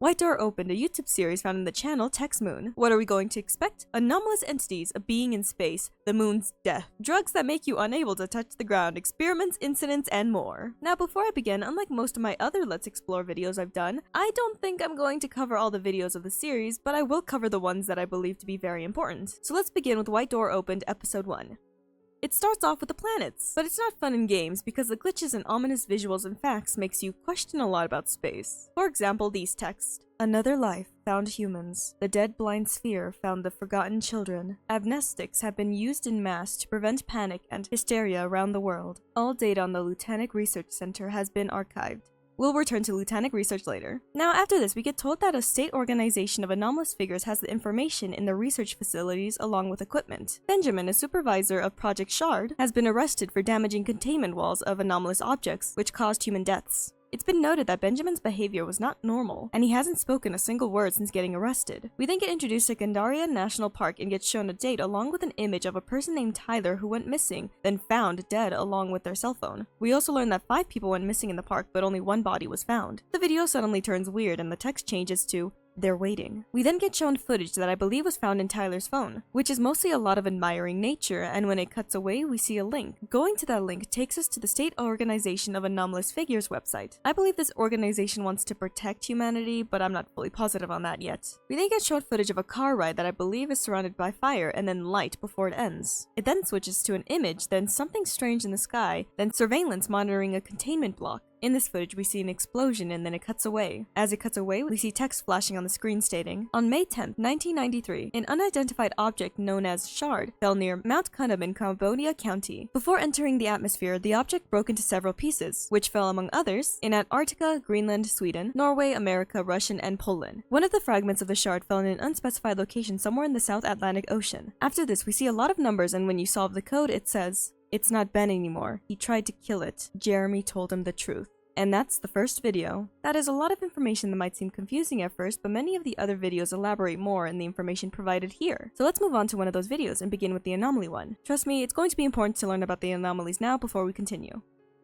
White Door Opened, a YouTube series found in the channel Tex Moon. What are we going to expect? Anomalous entities, a being in space, the moon's death, drugs that make you unable to touch the ground, experiments, incidents, and more. Now before I begin, unlike most of my other Let's Explore videos I've done, I don't think I'm going to cover all the videos of the series, but I will cover the ones that I believe to be very important. So let's begin with White Door Opened Episode 1. It starts off with the planets, but it's not fun in games because the glitches and ominous visuals and facts makes you question a lot about space. For example, these texts. Another life found humans. The dead blind sphere found the forgotten children. Amnestics have been used in mass to prevent panic and hysteria around the world. All data on the Lutanic Research Center has been archived. We'll return to Lutanic research later. Now after this, we get told that a state organization of anomalous figures has the information in the research facilities along with equipment. Benjamin, a supervisor of Project Shard, has been arrested for damaging containment walls of anomalous objects, which caused human deaths. It's been noted that Benjamin's behavior was not normal, and he hasn't spoken a single word since getting arrested. We then get introduced to Gandaria National Park and get shown a date along with an image of a person named Tyler who went missing, then found dead along with their cell phone. We also learn that 5 people went missing in the park, but only 1 body was found. The video suddenly turns weird and the text changes to "They're waiting." We then get shown footage that I believe was found in Tyler's phone, which is mostly a lot of admiring nature, and when it cuts away, we see a link. Going to that link takes us to the State Organization of Anomalous Figures website. I believe this organization wants to protect humanity, but I'm not fully positive on that yet. We then get shown footage of a car ride that I believe is surrounded by fire and then light before it ends. It then switches to an image, then something strange in the sky, then surveillance monitoring a containment block. In this footage, we see an explosion and then it cuts away. As it cuts away, we see text flashing on the screen stating, "On May 10th, 1993, an unidentified object known as Shard fell near Mount Cunham in Cambodia County. Before entering the atmosphere, the object broke into several pieces, which fell among others in Antarctica, Greenland, Sweden, Norway, America, Russia, and Poland. One of the fragments of the shard fell in an unspecified location somewhere in the South Atlantic Ocean." After this, we see a lot of numbers, and when you solve the code, it says, "It's not Ben anymore. He tried to kill it. Jeremy told him the truth." And that's the first video. That is a lot of information that might seem confusing at first, but many of the other videos elaborate more in the information provided here. So let's move on to one of those videos and begin with the anomaly one. Trust me, it's going to be important to learn about the anomalies now before we continue.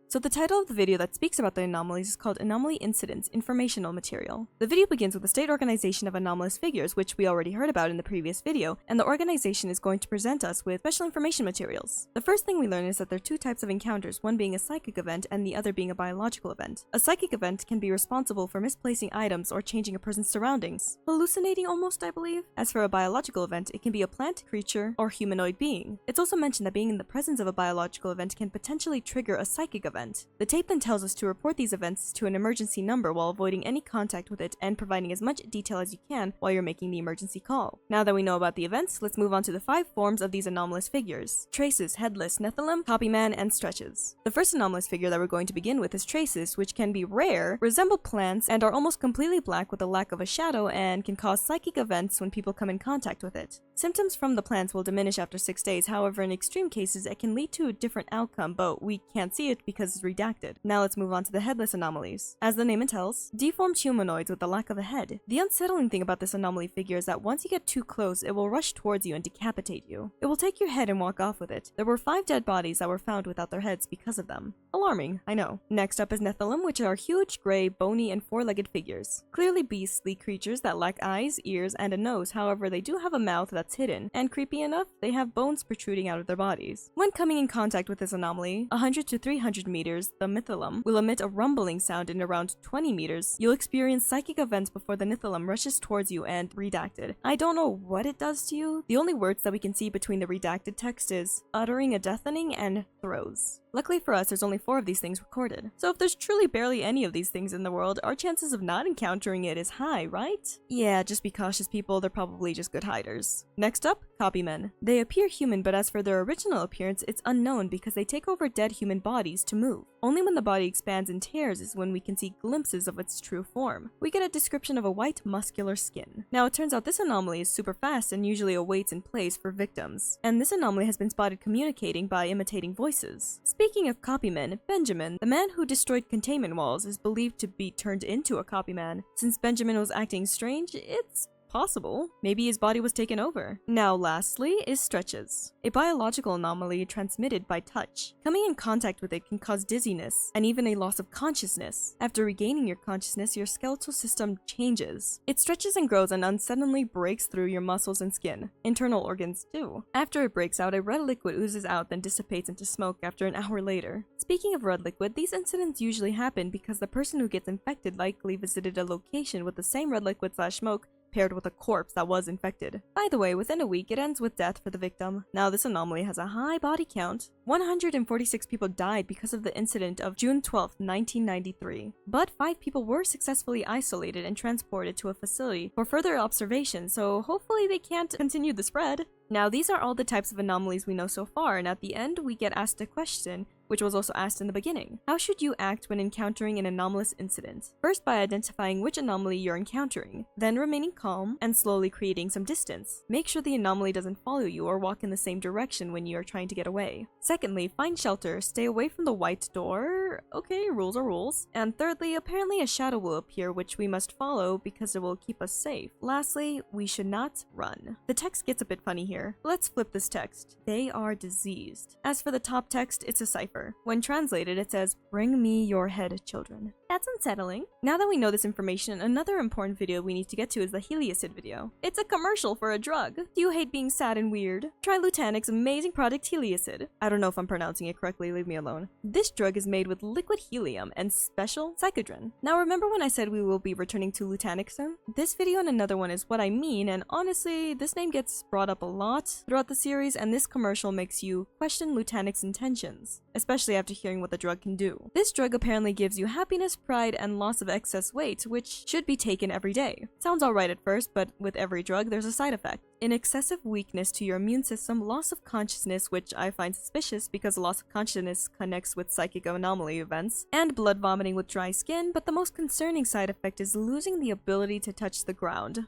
So the title of the video that speaks about the anomalies is called Anomaly Incidents Informational Material. The video begins with the State Organization of Anomalous Figures, which we already heard about in the previous video, and the organization is going to present us with special information materials. The first thing we learn is that there are 2 types of encounters, one being a psychic event and the other being a biological event. A psychic event can be responsible for misplacing items or changing a person's surroundings, hallucinating almost, I believe. As for a biological event, it can be a plant, creature, or humanoid being. It's also mentioned that being in the presence of a biological event can potentially trigger a psychic event. The tape then tells us to report these events to an emergency number while avoiding any contact with it and providing as much detail as you can while you're making the emergency call. Now that we know about the events, let's move on to the 5 forms of these anomalous figures: Traces, Headless, Nephilim, Copyman, and Stretches. The first anomalous figure that we're going to begin with is Traces, which can be rare, resemble plants, and are almost completely black with a lack of a shadow and can cause psychic events when people come in contact with it. Symptoms from the plants will diminish after 6 days, however in extreme cases it can lead to a different outcome, but we can't see it because it's redacted. Now let's move on to the headless anomalies. As the name tells, deformed humanoids with the lack of a head. The unsettling thing about this anomaly figure is that once you get too close, it will rush towards you and decapitate you. It will take your head and walk off with it. There were 5 dead bodies that were found without their heads because of them. Alarming, I know. Next up is Nephilim, which are huge, gray, bony, and 4-legged figures. Clearly beastly creatures that lack eyes, ears, and a nose, however they do have a mouth that's hidden, and creepy enough, they have bones protruding out of their bodies. When coming in contact with this anomaly, 100 to 300 meters, the Mythalum will emit a rumbling sound in around 20 meters. You'll experience psychic events before the Mythalum rushes towards you and redacted. I don't know what it does to you. The only words that we can see between the redacted text is uttering a deafening and throws. Luckily for us, there's only 4 of these things recorded. So if there's truly barely any of these things in the world, our chances of not encountering it is high, right? Yeah, just be cautious people, they're probably just good hiders. Next up, Copymen. They appear human, but as for their original appearance, it's unknown because they take over dead human bodies to move. Only when the body expands and tears is when we can see glimpses of its true form. We get a description of a white, muscular skin. Now it turns out this anomaly is super fast and usually awaits in place for victims. And this anomaly has been spotted communicating by imitating voices. Speaking of copymen, Benjamin, the man who destroyed containment walls, is believed to be turned into a copyman. Since Benjamin was acting strange, it's possible. Maybe his body was taken over. Now lastly is stretches, a biological anomaly transmitted by touch. Coming in contact with it can cause dizziness and even a loss of consciousness. After regaining your consciousness, your skeletal system changes. It stretches and grows and unsettlingly breaks through your muscles and skin. Internal organs too. After it breaks out, a red liquid oozes out, then dissipates into smoke after an hour later. Speaking of red liquid, these incidents usually happen because the person who gets infected likely visited a location with the same red liquid/smoke paired with a corpse that was infected. By the way, within a week, it ends with death for the victim. Now, this anomaly has a high body count. 146 people died because of the incident of June 12, 1993. But 5 people were successfully isolated and transported to a facility for further observation, so hopefully they can't continue the spread. Now, these are all the types of anomalies we know so far, and at the end, we get asked a question, which was also asked in the beginning. How should you act when encountering an anomalous incident? First, by identifying which anomaly you're encountering, then remaining calm and slowly creating some distance. Make sure the anomaly doesn't follow you or walk in the same direction when you are trying to get away. Secondly, find shelter, stay away from the white door. Okay, rules are rules. And thirdly, apparently a shadow will appear which we must follow because it will keep us safe. Lastly, we should not run. The text gets a bit funny here. Let's flip this text. They are diseased. As for the top text, it's a cipher. When translated, it says, "Bring me your head, children." That's unsettling. Now that we know this information, another important video we need to get to is the Headless I video. It's a commercial for a drug. Do you hate being sad and weird? Try Lutanic's amazing product Headless I. I don't know if I'm pronouncing it correctly, leave me alone. This drug is made with liquid helium and special psychodrine. Now remember when I said we will be returning to Lutanic soon? This video and another one is what I mean, and honestly, this name gets brought up a lot throughout the series, and this commercial makes you question Lutanic's intentions, especially after hearing what the drug can do. This drug apparently gives you happiness, pride, and loss of excess weight, which should be taken every day. Sounds alright at first, but with every drug, there's a side effect. An excessive weakness to your immune system, loss of consciousness, which I find suspicious because loss of consciousness connects with psychic anomaly events, and blood vomiting with dry skin, but the most concerning side effect is losing the ability to touch the ground.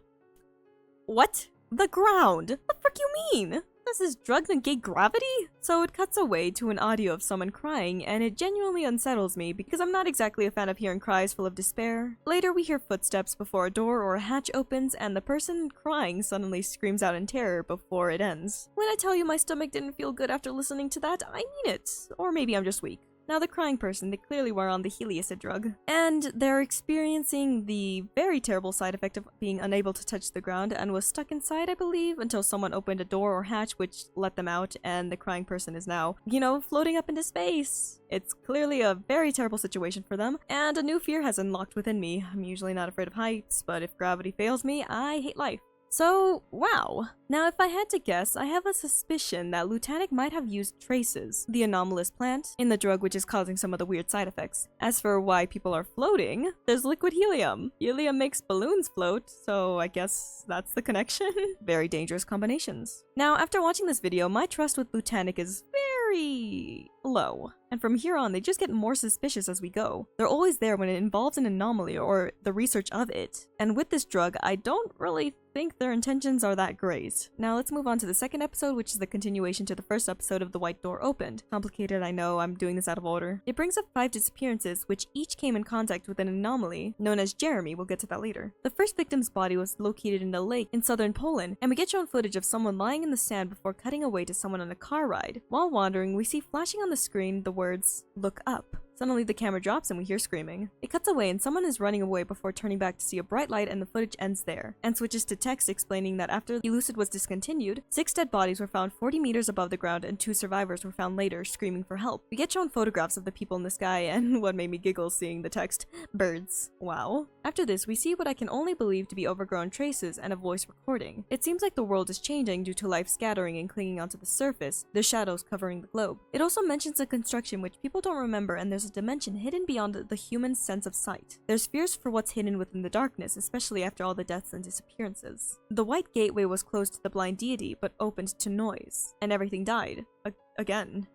What? The ground? What the frick you mean? Does this drug negate gravity? So it cuts away to an audio of someone crying, and it genuinely unsettles me because I'm not exactly a fan of hearing cries full of despair. Later we hear footsteps before a door or a hatch opens, and the person crying suddenly screams out in terror before it ends. When I tell you my stomach didn't feel good after listening to that, I mean it. Or maybe I'm just weak. Now the crying person, they clearly were on the Headless I drug, and they're experiencing the very terrible side effect of being unable to touch the ground and was stuck inside, I believe, until someone opened a door or hatch which let them out, and the crying person is now, floating up into space. It's clearly a very terrible situation for them, and a new fear has unlocked within me. I'm usually not afraid of heights, but if gravity fails me, I hate life. So, wow. Now if I had to guess, I have a suspicion that Lutanic might have used traces, the anomalous plant, in the drug which is causing some of the weird side effects. As for why people are floating, there's liquid helium. Helium makes balloons float, so I guess that's the connection. Very dangerous combinations. Now, after watching this video, my trust with Lutanic is very low. And from here on, they just get more suspicious as we go. They're always there when it involves an anomaly or the research of it. And with this drug, I don't really think their intentions are that great. Now let's move on to the second episode, which is the continuation to the first episode of The White Door Opened. Complicated, I know, I'm doing this out of order. It brings up 5 disappearances, which each came in contact with an anomaly known as Jeremy. We'll get to that later. The first victim's body was located in a lake in southern Poland, and we get shown footage of someone lying in the sand before cutting away to someone on a car ride. While wandering, we see flashing on the screen the words, "Look up." Suddenly the camera drops and we hear screaming. It cuts away and someone is running away before turning back to see a bright light, and the footage ends there, and switches to text explaining that after Elucid was discontinued, 6 dead bodies were found 40 meters above the ground and 2 survivors were found later screaming for help. We get shown photographs of the people in the sky, and what made me giggle seeing the text, birds. Wow. After this, we see what I can only believe to be overgrown traces and a voice recording. It seems like the world is changing due to life scattering and clinging onto the surface, the shadows covering the globe. It also mentions a construction which people don't remember, and there's a dimension hidden beyond the human sense of sight. There's fears for what's hidden within the darkness, especially after all the deaths and disappearances. The white gateway was closed to the blind deity, but opened to noise, and everything died. Again.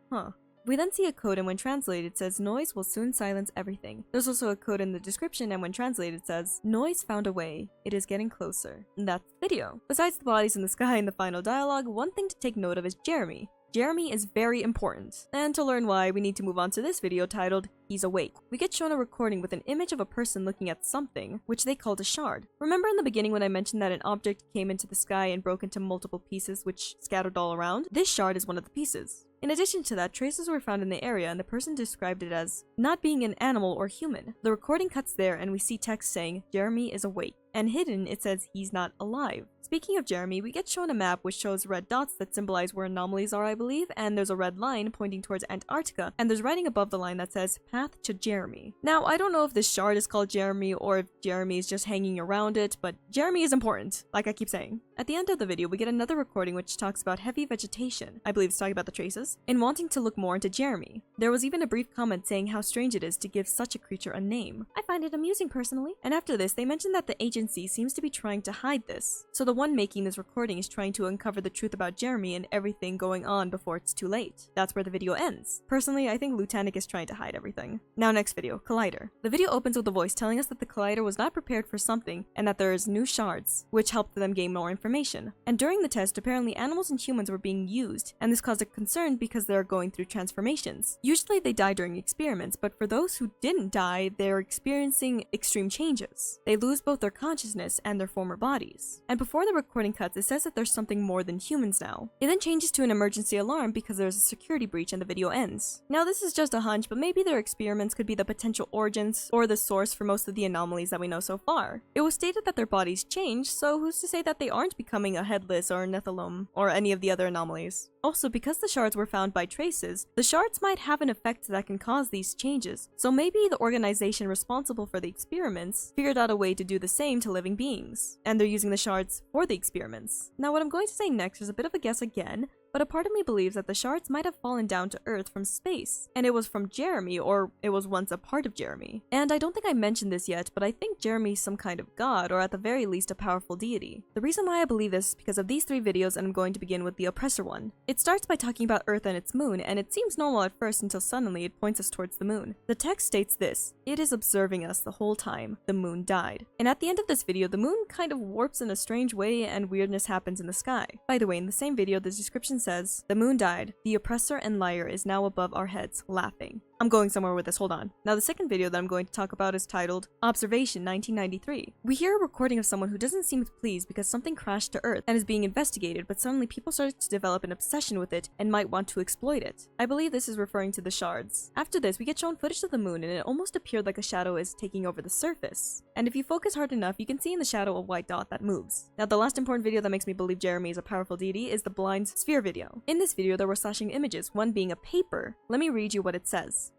We then see a code, and when translated it says, "Noise will soon silence everything." There's also a code in the description, and when translated it says, "Noise found a way. It is getting closer." And that's the video. Besides the bodies in the sky and the final dialogue, one thing to take note of is Jeremy. Jeremy is very important. And to learn why, we need to move on to this video titled He's Awake. We get shown a recording with an image of a person looking at something, which they called a shard. Remember in the beginning when I mentioned that an object came into the sky and broke into multiple pieces which scattered all around? This shard is one of the pieces. In addition to that, traces were found in the area and the person described it as not being an animal or human. The recording cuts there and we see text saying, Jeremy is awake. And hidden, it says he's not alive. Speaking of Jeremy, we get shown a map which shows red dots that symbolize where anomalies are, I believe, and there's a red line pointing towards Antarctica, and there's writing above the line that says, Path to Jeremy. Now, I don't know if this shard is called Jeremy or if Jeremy is just hanging around it, but Jeremy is important, like I keep saying. At the end of the video, we get another recording which talks about heavy vegetation, I believe it's talking about the traces, and wanting to look more into Jeremy. There was even a brief comment saying how strange it is to give such a creature a name. I find it amusing personally. And after this, they mentioned that the agency seems to be trying to hide this. So the one making this recording is trying to uncover the truth about Jeremy and everything going on before it's too late. That's where the video ends. Personally, I think Lieutenant is trying to hide everything. Now next video, Collider. The video opens with a voice telling us that the Collider was not prepared for something and that there is new shards, which helped them gain more information. And during the test, apparently animals and humans were being used, and this caused a concern because they're going through transformations. Usually they die during experiments, but for those who didn't die, they're experiencing extreme changes. They lose both their consciousness and their former bodies. And before the recording cuts, it says that there's something more than humans now. It then changes to an emergency alarm because there's a security breach and the video ends. Now this is just a hunch, but maybe their experiments could be the potential origins or the source for most of the anomalies that we know so far. It was stated that their bodies changed, so who's to say that they aren't becoming a Headless or Nephilim or any of the other anomalies? Also, because the shards were found by traces, the shards might have an effect that can cause these changes. So maybe the organization responsible for the experiments figured out a way to do the same to living beings, and they're using the shards for the experiments. Now what I'm going to say next is a bit of a guess again, but a part of me believes that the shards might have fallen down to Earth from space, and it was from Jeremy, or it was once a part of Jeremy. And I don't think I mentioned this yet, but I think Jeremy is some kind of god, or at the very least a powerful deity. The reason why I believe this is because of these three videos, and I'm going to begin with the oppressor one. It starts by talking about Earth and its moon, and it seems normal at first until suddenly it points us towards the moon. The text states this: it is observing us the whole time. The moon died. And at the end of this video, the moon kind of warps in a strange way and weirdness happens in the sky. By the way, in the same video, the description says, the moon died. The oppressor and liar is now above our heads, laughing. I'm going somewhere with this, hold on. Now the second video that I'm going to talk about is titled Observation 1993. We hear a recording of someone who doesn't seem pleased because something crashed to Earth and is being investigated, but suddenly people started to develop an obsession with it and might want to exploit it. I believe this is referring to the shards. After this, we get shown footage of the moon and it almost appeared like a shadow is taking over the surface. And if you focus hard enough, you can see in the shadow a white dot that moves. Now the last important video that makes me believe Jeremy is a powerful deity is the blind sphere video. In this video, there were slashing images, one being a paper. Let me read you what it says.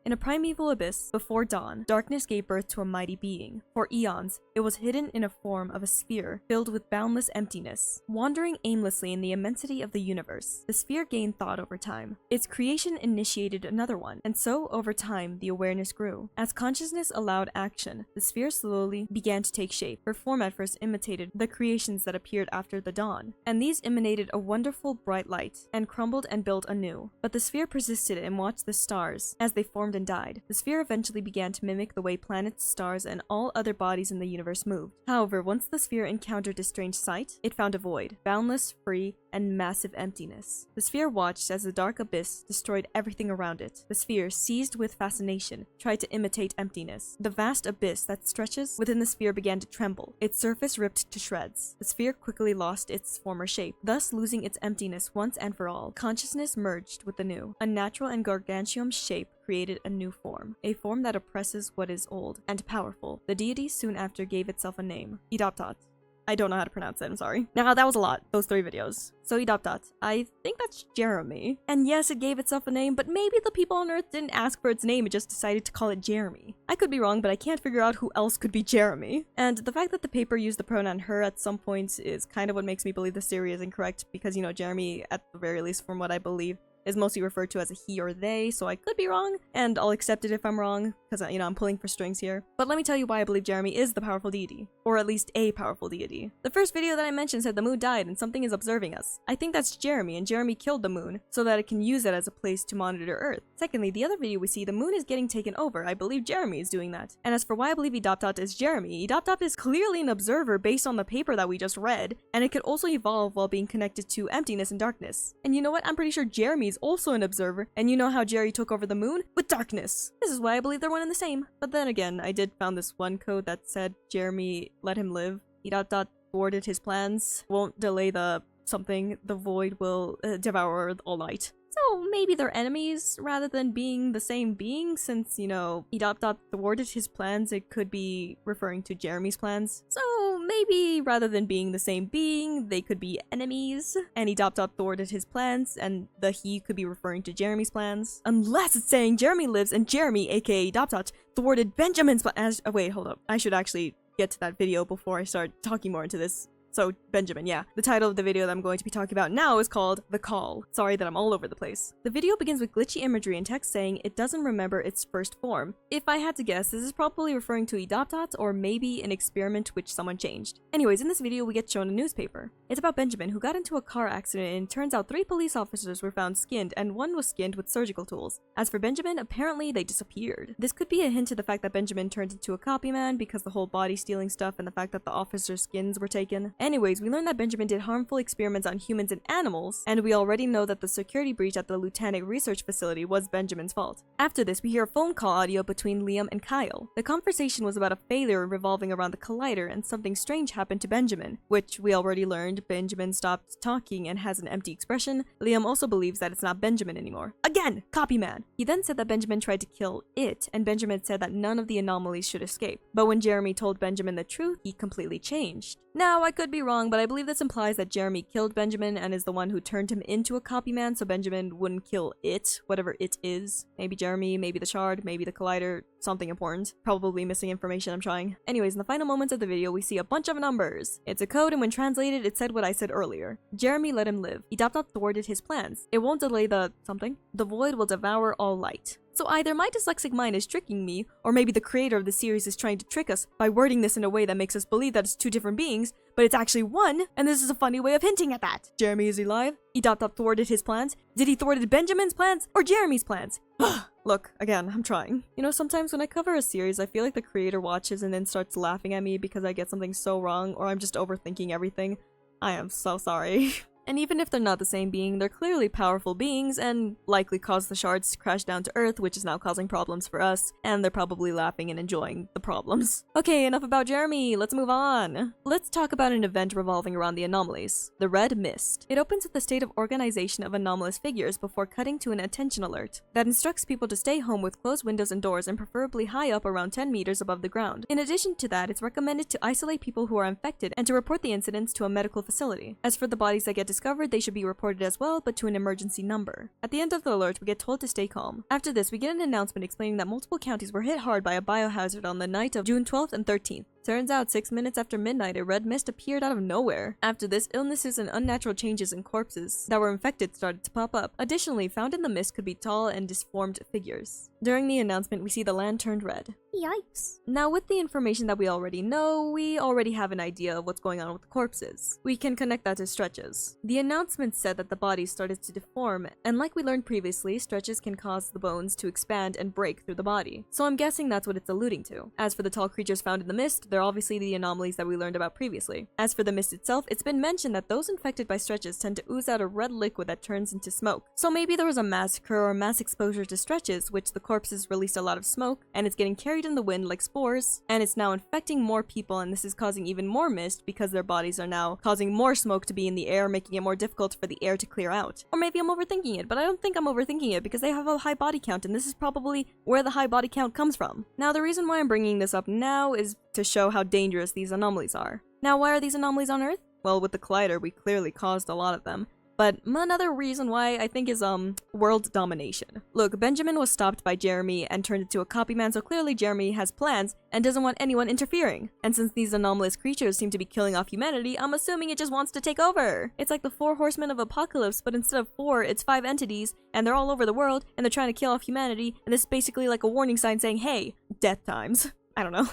In a primeval abyss, before dawn, darkness gave birth to a mighty being. For eons, it was hidden in a form of a sphere, filled with boundless emptiness. Wandering aimlessly in the immensity of the universe, the sphere gained thought over time. Its creation initiated another one, and so, over time, the awareness grew. As consciousness allowed action, the sphere slowly began to take shape. Her form at first imitated the creations that appeared after the dawn, and these emanated a wonderful bright light, and crumbled and built anew. But the sphere persisted and watched the stars as they formed and died. The sphere eventually began to mimic the way planets, stars, and all other bodies in the universe moved. However, once the sphere encountered a strange sight, it found a void, boundless, free, and massive emptiness. The sphere watched as the dark abyss destroyed everything around it. The sphere, seized with fascination, tried to imitate emptiness. The vast abyss that stretches within the sphere began to tremble, its surface ripped to shreds. The sphere quickly lost its former shape, thus losing its emptiness once and for all. Consciousness merged with the new. A natural and gargantuan shape created a new form, a form that oppresses what is old and powerful. The deity soon after gave itself a name, Idoptot. I don't know how to pronounce it, I'm sorry. Now, that was a lot, those three videos. So Idoptot, I think that's Jeremy. And yes, it gave itself a name, but maybe the people on Earth didn't ask for its name, it just decided to call it Jeremy. I could be wrong, but I can't figure out who else could be Jeremy. And the fact that the paper used the pronoun her at some points is kind of what makes me believe this theory is incorrect, because, you know, Jeremy, at the very least from what I believe, is mostly referred to as a he or they, so I could be wrong, and I'll accept it if I'm wrong, because, you know, I'm pulling for strings here. But let me tell you why I believe Jeremy is the powerful deity, or at least a powerful deity. The first video that I mentioned said the moon died and something is observing us. I think that's Jeremy, and Jeremy killed the moon so that it can use it as a place to monitor Earth. Secondly, the other video we see, the moon is getting taken over. I believe Jeremy is doing that. And as for why I believe Edoptot is Jeremy, Edoptot is clearly an observer based on the paper that we just read, and it could also evolve while being connected to emptiness and darkness. And you know what? I'm pretty sure Jeremy is also an observer, and you know how Jerry took over the moon? With darkness. This is why I believe they're one and the same. But then again, I did found this one code that said Jeremy let him live. Edoptot thwarted his plans. Won't delay the something. The void will devour all night. So maybe they're enemies rather than being the same being, since, you know, Edoptot thwarted his plans, it could be referring to Jeremy's plans. So maybe rather than being the same being, they could be enemies, and Edoptot thwarted his plans, and the he could be referring to Jeremy's plans. Unless it's saying Jeremy lives and Jeremy, aka Edoptot, thwarted Benjamin's plans. Oh, wait, hold up. I should actually get to that video before I start talking more into this. So, Benjamin, yeah. The title of the video that I'm going to be talking about now is called The Call. Sorry that I'm all over the place. The video begins with glitchy imagery and text saying it doesn't remember its first form. If I had to guess, this is probably referring to Edoptot or maybe an experiment which someone changed. Anyways, in this video we get shown a newspaper. It's about Benjamin who got into a car accident, and it turns out 3 police officers were found skinned and 1 was skinned with surgical tools. As for Benjamin, apparently they disappeared. This could be a hint to the fact that Benjamin turned into a copy man because the whole body stealing stuff and the fact that the officers' skins were taken. Anyways, we learned that Benjamin did harmful experiments on humans and animals, and we already know that the security breach at the Lutanic Research Facility was Benjamin's fault. After this, we hear a phone call audio between Liam and Kyle. The conversation was about a failure revolving around the collider, and something strange happened to Benjamin, which we already learned. Benjamin stopped talking and has an empty expression. Liam also believes that it's not Benjamin anymore. Again, copy man! He then said that Benjamin tried to kill it, and Benjamin said that none of the anomalies should escape. But when Jeremy told Benjamin the truth, he completely changed. Now, I could be wrong, but I believe this implies that Jeremy killed Benjamin and is the one who turned him into a copy man, so Benjamin wouldn't kill it, whatever it is. Maybe Jeremy, maybe the shard, maybe the collider, something important. Probably missing information, I'm trying. Anyways, in the final moments of the video, we see a bunch of numbers. It's a code, and when translated, it said what I said earlier. Jeremy let him live. Edoptot thwarted his plans. It won't delay the something. The void will devour all light. So either my dyslexic mind is tricking me, or maybe the creator of the series is trying to trick us by wording this in a way that makes us believe that it's 2 different beings, but it's actually one, and this is a funny way of hinting at that. Jeremy, is he alive? Edoptot thwarted his plans? Did he thwarted Benjamin's plans, or Jeremy's plans? Look, again, I'm trying. You know, sometimes when I cover a series, I feel like the creator watches and then starts laughing at me because I get something so wrong, or I'm just overthinking everything. I am so sorry. And even if they're not the same being, they're clearly powerful beings and likely caused the shards to crash down to Earth, which is now causing problems for us, and they're probably laughing and enjoying the problems. Okay, enough about Jeremy, let's move on. Let's talk about an event revolving around the anomalies, the Red Mist. It opens with the state of organization of anomalous figures before cutting to an attention alert that instructs people to stay home with closed windows and doors and preferably high up around 10 meters above the ground. In addition to that, it's recommended to isolate people who are infected and to report the incidents to a medical facility. As for the bodies that get discovered, they should be reported as well, but to an emergency number. At the end of the alert, we get told to stay calm. After this, we get an announcement explaining that multiple counties were hit hard by a biohazard on the night of June 12th and 13th. Turns out 6 minutes after midnight, a red mist appeared out of nowhere. After this, illnesses and unnatural changes in corpses that were infected started to pop up. Additionally, found in the mist could be tall and disformed figures. During the announcement, we see the land turned red. Yikes. Now, with the information that we already know, we already have an idea of what's going on with the corpses. We can connect that to stretches. The announcement said that the bodies started to deform, and like we learned previously, stretches can cause the bones to expand and break through the body. So I'm guessing that's what it's alluding to. As for the tall creatures found in the mist, they're obviously the anomalies that we learned about previously. As for the mist itself, it's been mentioned that those infected by stretches tend to ooze out a red liquid that turns into smoke. So maybe there was a massacre or mass exposure to stretches, which the corpses released a lot of smoke, and it's getting carried in the wind like spores, and it's now infecting more people, and this is causing even more mist because their bodies are now causing more smoke to be in the air, making it more difficult for the air to clear out. Or maybe I'm overthinking it, but I don't think I'm overthinking it because they have a high body count, and this is probably where the high body count comes from. Now, the reason why I'm bringing this up now is to show how dangerous these anomalies are. Now, why are these anomalies on Earth? Well, with the collider, we clearly caused a lot of them. But another reason why I think is world domination. Look, Benjamin was stopped by Jeremy and turned into a copy man, so clearly Jeremy has plans and doesn't want anyone interfering. And since these anomalous creatures seem to be killing off humanity, I'm assuming it just wants to take over. It's like the 4 horsemen of apocalypse, but instead of 4, it's 5 entities, and they're all over the world, and they're trying to kill off humanity, and this is basically like a warning sign saying, hey, death times. I don't know.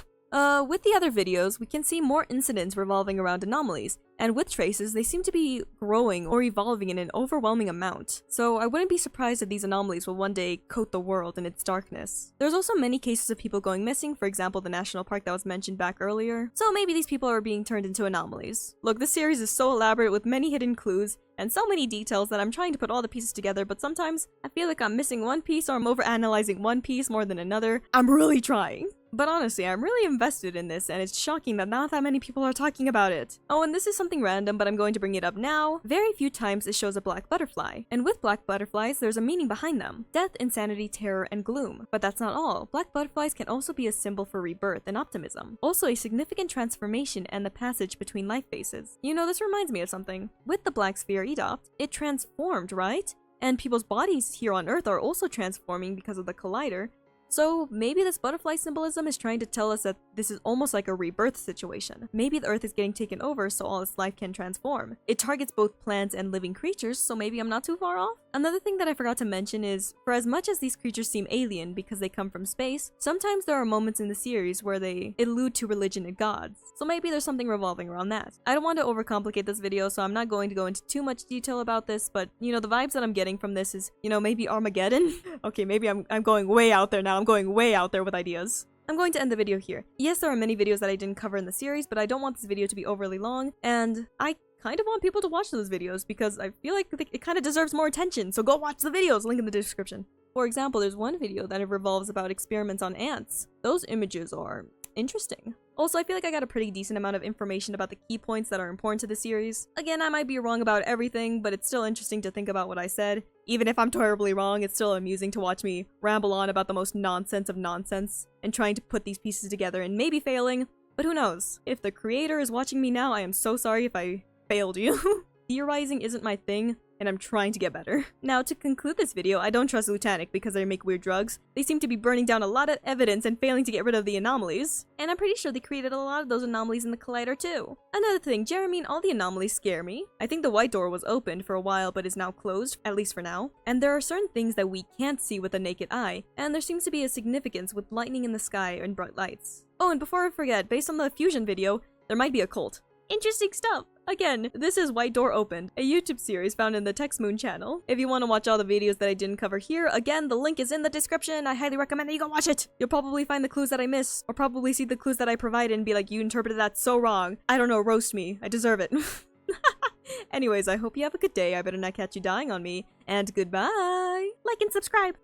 With the other videos, we can see more incidents revolving around anomalies, and with traces, they seem to be growing or evolving in an overwhelming amount. So I wouldn't be surprised if these anomalies will one day coat the world in its darkness. There's also many cases of people going missing, for example the national park that was mentioned back earlier, so maybe these people are being turned into anomalies. Look, this series is so elaborate with many hidden clues, and so many details that I'm trying to put all the pieces together, but sometimes I feel like I'm missing one piece or I'm overanalyzing one piece more than another. I'm really trying. But honestly, I'm really invested in this, and it's shocking that not that many people are talking about it. Oh, and this is something random, but I'm going to bring it up now. Very few times it shows a black butterfly, and with black butterflies, there's a meaning behind them. Death, insanity, terror, and gloom. But that's not all. Black butterflies can also be a symbol for rebirth and optimism. Also a significant transformation and the passage between life phases. You know, this reminds me of something. With the black sphere Edopt, it transformed, right? And people's bodies here on Earth are also transforming because of the collider. So maybe this butterfly symbolism is trying to tell us that this is almost like a rebirth situation. Maybe the Earth is getting taken over so all its life can transform. It targets both plants and living creatures, so maybe I'm not too far off. Another thing that I forgot to mention is, for as much as these creatures seem alien because they come from space, sometimes there are moments in the series where they allude to religion and gods. So maybe there's something revolving around that. I don't want to overcomplicate this video, so I'm not going to go into too much detail about this, but you know, the vibes that I'm getting from this is, you know, maybe Armageddon? Okay, maybe I'm going way out there now. I'm going way out there with ideas. I'm going to end the video here. Yes, there are many videos that I didn't cover in the series, but I don't want this video to be overly long, and I kind of want people to watch those videos because I feel like it kind of deserves more attention, so go watch the videos, link in the description. For example, there's one video that revolves about experiments on ants. Those images are interesting. Also, I feel like I got a pretty decent amount of information about the key points that are important to the series. Again, I might be wrong about everything, but it's still interesting to think about what I said. Even if I'm terribly wrong, it's still amusing to watch me ramble on about the most nonsense of nonsense and trying to put these pieces together and maybe failing, but who knows? If the creator is watching me now, I am so sorry if I failed you. Theorizing isn't my thing, and I'm trying to get better. Now, to conclude this video, I don't trust Lutanic because they make weird drugs. They seem to be burning down a lot of evidence and failing to get rid of the anomalies. And I'm pretty sure they created a lot of those anomalies in the Collider too. Another thing, Jeremy and all the anomalies scare me. I think the white door was opened for a while but is now closed, at least for now. And there are certain things that we can't see with the naked eye, and there seems to be a significance with lightning in the sky and bright lights. Oh, and before I forget, based on the fusion video, there might be a cult. Interesting stuff! Again, this is White Door Opened, a YouTube series found in the TexMoon channel. If you want to watch all the videos that I didn't cover here, again, the link is in the description. I highly recommend that you go watch it! You'll probably find the clues that I missed, or probably see the clues that I provided and be like, you interpreted that so wrong. I don't know, roast me. I deserve it. Anyways, I hope you have a good day. I better not catch you dying on me, and goodbye! Like and subscribe!